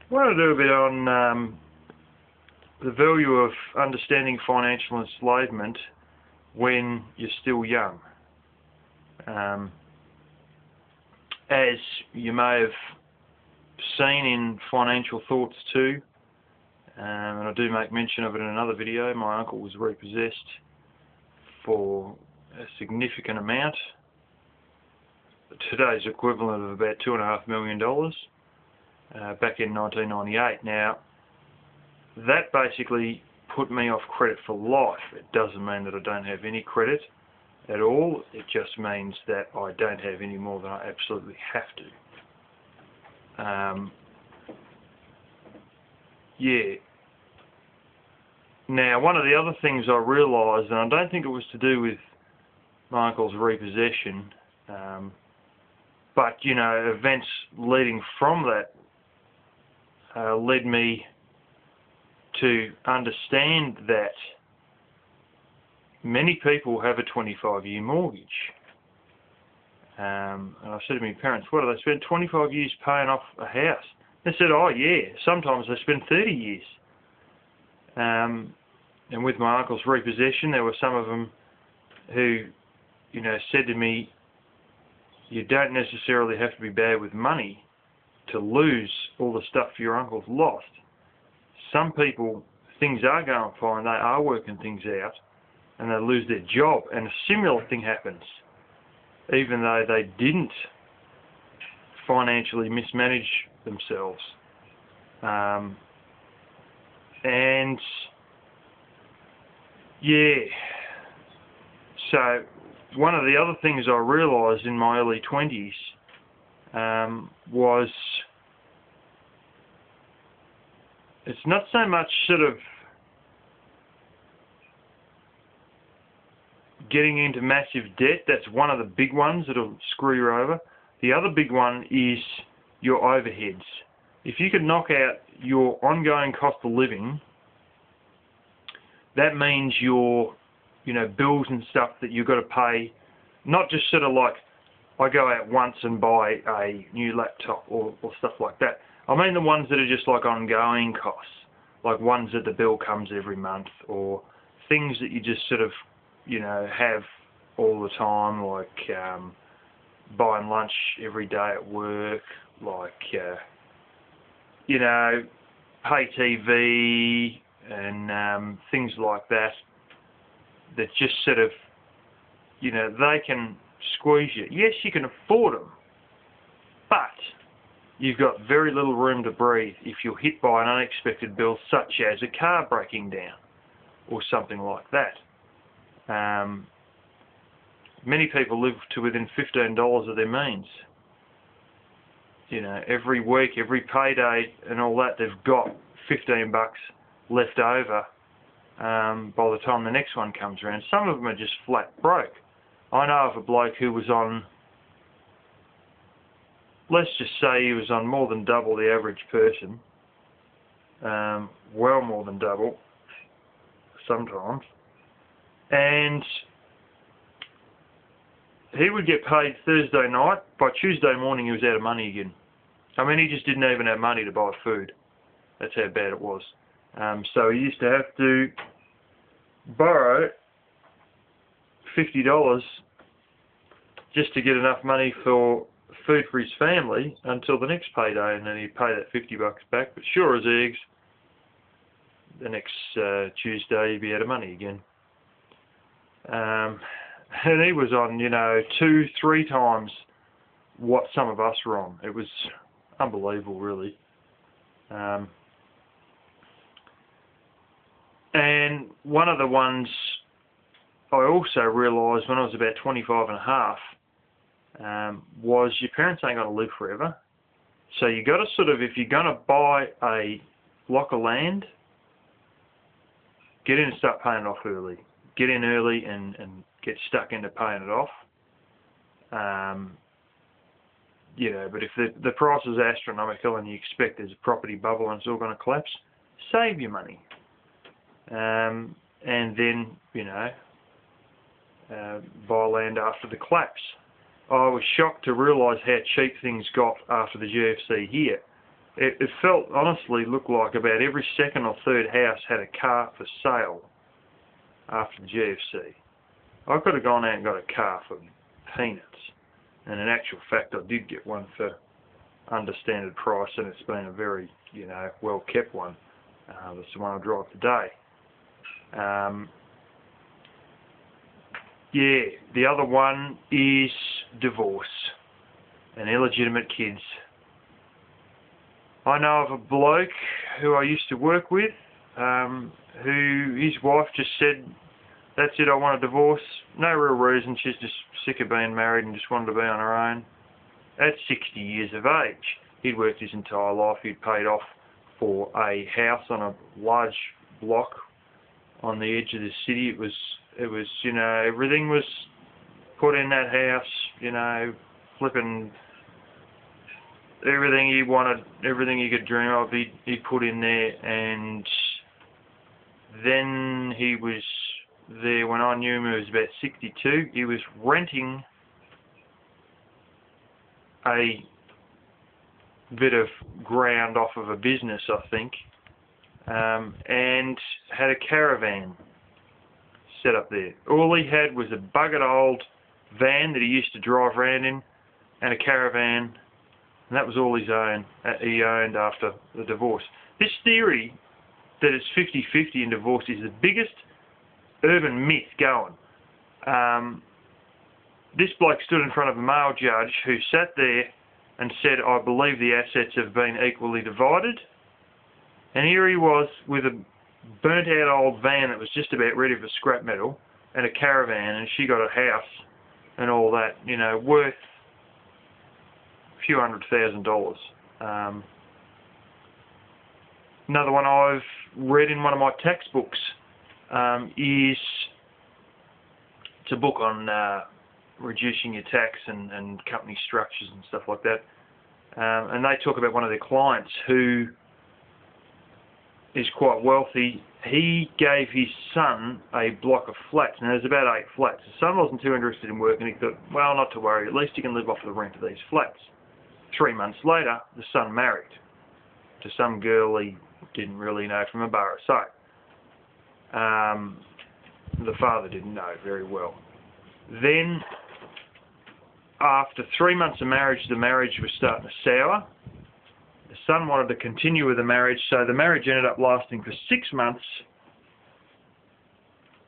I want to do a bit on the value of understanding financial enslavement when you're still young. As you may have seen in Financial Thoughts 2, and I do make mention of it in another video, my uncle was repossessed for a significant amount, today's equivalent of about $2.5 million, back in 1998. Now, that basically put me off credit for life. It doesn't mean that I don't have any credit at all. It just means that I don't have any more than I absolutely have to. Yeah. Now, one of the other things I realised, and I don't think it was to do with my uncle's repossession, but, you know, events leading from that led me to understand that many people have a 25-year mortgage. And I said to my parents, what do they spend 25 years paying off a house? They said, oh yeah, sometimes they spend 30 years. And with my uncle's repossession, there were some of them who, you know, said to me, you don't necessarily have to be bad with money to lose all the stuff your uncle's lost. Some people, things are going fine, they are working things out, and they lose their job, and a similar thing happens, even though they didn't financially mismanage themselves. And yeah, so one of the other things I realised in my early 20s was it's not so much sort of getting into massive debt. That's one of the big ones that'll screw you over. The other big one is your overheads. If you could knock out your ongoing cost of living, that means your, you know, bills and stuff that you've got to pay, not just sort of like I go out once and buy a new laptop or stuff like that. I mean the ones that are just like ongoing costs, like ones that the bill comes every month, or things that you just sort of, you know, have all the time, like buying lunch every day at work, like, you know, pay TV and things like that, that just sort of, you know, they can squeeze you. Yes, you can afford them, but you've got very little room to breathe if you're hit by an unexpected bill, such as a car breaking down or something like that. Many people live to within $15 of their means. You know, every week, every payday and all that, they've got $15 left over by the time the next one comes around. Some of them are just flat broke. I know of a bloke who was on, let's just say he was on more than double the average person, well more than double sometimes, and he would get paid Thursday night. By Tuesday morning he was out of money again. I mean, he just didn't even have money to buy food. That's how bad it was. So he used to have to borrow $50 just to get enough money for food for his family until the next payday, and then he'd pay that $50 back. But sure as eggs, the next Tuesday he'd be out of money again. And he was on, you know, 2-3 times what some of us were on. It was unbelievable, really. And one of the ones I also realised when I was about 25 and a half was your parents ain't going to live forever. So you got to sort of, if you're going to buy a block of land, get in and start paying it off early. Get in early and get stuck into paying it off. You know, but if the price is astronomical and you expect there's a property bubble and it's all going to collapse, save your money. And then, you know, buy land after the collapse. I was shocked to realise how cheap things got after the GFC here. it felt, honestly, looked like about every second or third house had a car for sale after the GFC. I could have gone out and got a car for peanuts, and in actual fact I did get one for understanded price, and it's been a very, well kept one. That's the one I drive today. Yeah, the other one is divorce and illegitimate kids. I know of a bloke who I used to work with, who his wife just said, "That's it, I want a divorce." No real reason, she's just sick of being married and just wanted to be on her own. At 60 years of age, he'd worked his entire life, he'd paid off for a house on a large block on the edge of the city. It was, everything was put in that house, flipping everything he wanted, everything he could dream of, he put in there. And then he was there when I knew him, he was about 62. He was renting a bit of ground off of a business, I think, and had a caravan set up there. All he had was a buggered old van that he used to drive around in, and a caravan, and that was all he owned after the divorce. This theory that it's 50-50 in divorce is the biggest urban myth going. This bloke stood in front of a male judge who sat there and said, "I believe the assets have been equally divided." And here he was with a burnt out old van that was just about ready for scrap metal, and a caravan, and she got a house and all that, worth a few $100,000. Another one I've read in one of my textbooks is, it's a book on reducing your tax and company structures and stuff like that. And they talk about one of their clients who is quite wealthy. He gave his son a block of flats, and there's about 8 flats. The son wasn't too interested in work, and he thought, well, not to worry, at least he can live off the rent of these flats. 3 months later, the son married to some girl he didn't really know from a bar of soap. The father didn't know very well. Then, after 3 months of marriage, the marriage was starting to sour. The son wanted to continue with the marriage, so the marriage ended up lasting for 6 months.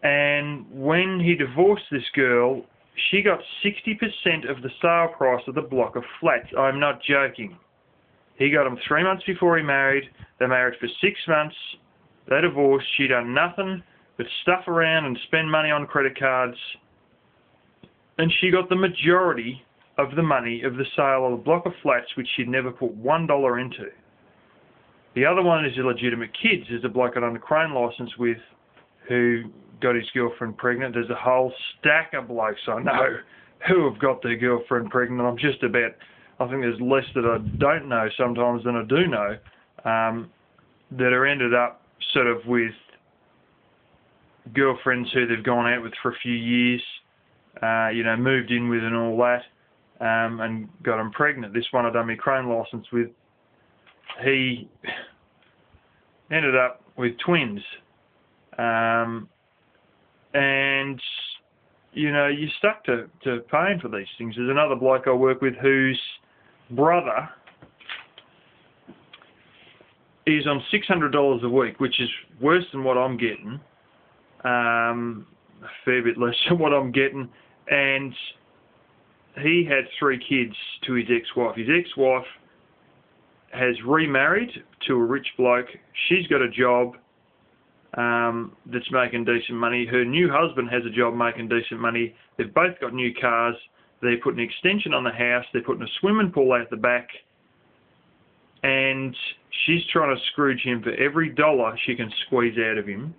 And when he divorced this girl, she got 60% of the sale price of the block of flats. I'm not joking. He got them 3 months before he married. They married for 6 months. They divorced. She done nothing but stuff around and spend money on credit cards. And she got the majority of the money of the sale of the block of flats, which she'd never put $1 into. The other one is illegitimate kids. There's a bloke I on a crane licence with who got his girlfriend pregnant. There's a whole stack of blokes I know who have got their girlfriend pregnant. I think there's less that I don't know sometimes than I do know, that are ended up sort of with girlfriends who they've gone out with for a few years, moved in with and all that, and got them pregnant. This one I done my crane licence with, he ended up with twins. And, you're stuck to paying for these things. There's another bloke I work with whose brother is on $600 a week, which is worse than what I'm getting. A fair bit less than what I'm getting. And he had 3 kids to his ex-wife. His ex-wife has remarried to a rich bloke. She's got a job that's making decent money. Her new husband has a job making decent money. They've both got new cars. They're putting an extension on the house. They're putting a swimming pool out the back. And she's trying to scrooge him for every dollar she can squeeze out of him,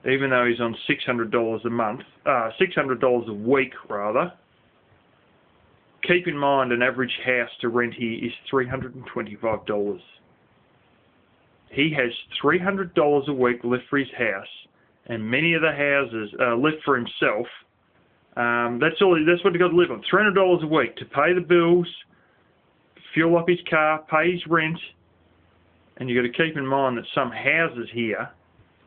even though he's on $600 a month, $600 a week rather. Keep in mind, an average house to rent here is $325. He has $300 a week left for his house, and many of the houses left for himself. That's what he got to live on. $300 a week to pay the bills, fuel up his car, pay his rent, and you've got to keep in mind that some houses here,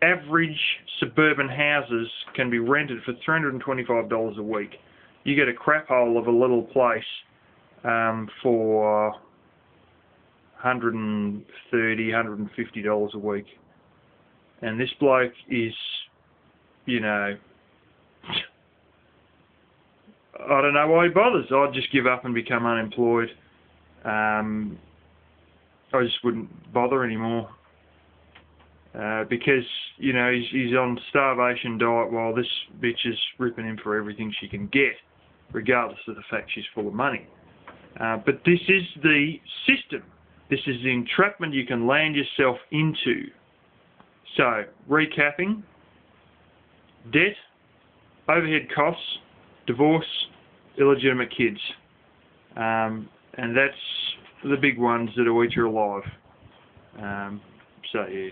average suburban houses, can be rented for $325 a week. You get a crap hole of a little place for $130, $150 a week. And this bloke is, you know, I don't know why he bothers. I'd just give up and become unemployed. I just wouldn't bother anymore. Because, you know, he's on starvation diet while this bitch is ripping him for everything she can get, regardless of the fact she's full of money. But this is the system. This is the entrapment you can land yourself into. So, recapping: debt, overhead costs, divorce, illegitimate kids. And that's the big ones that will eat you alive. So, yeah.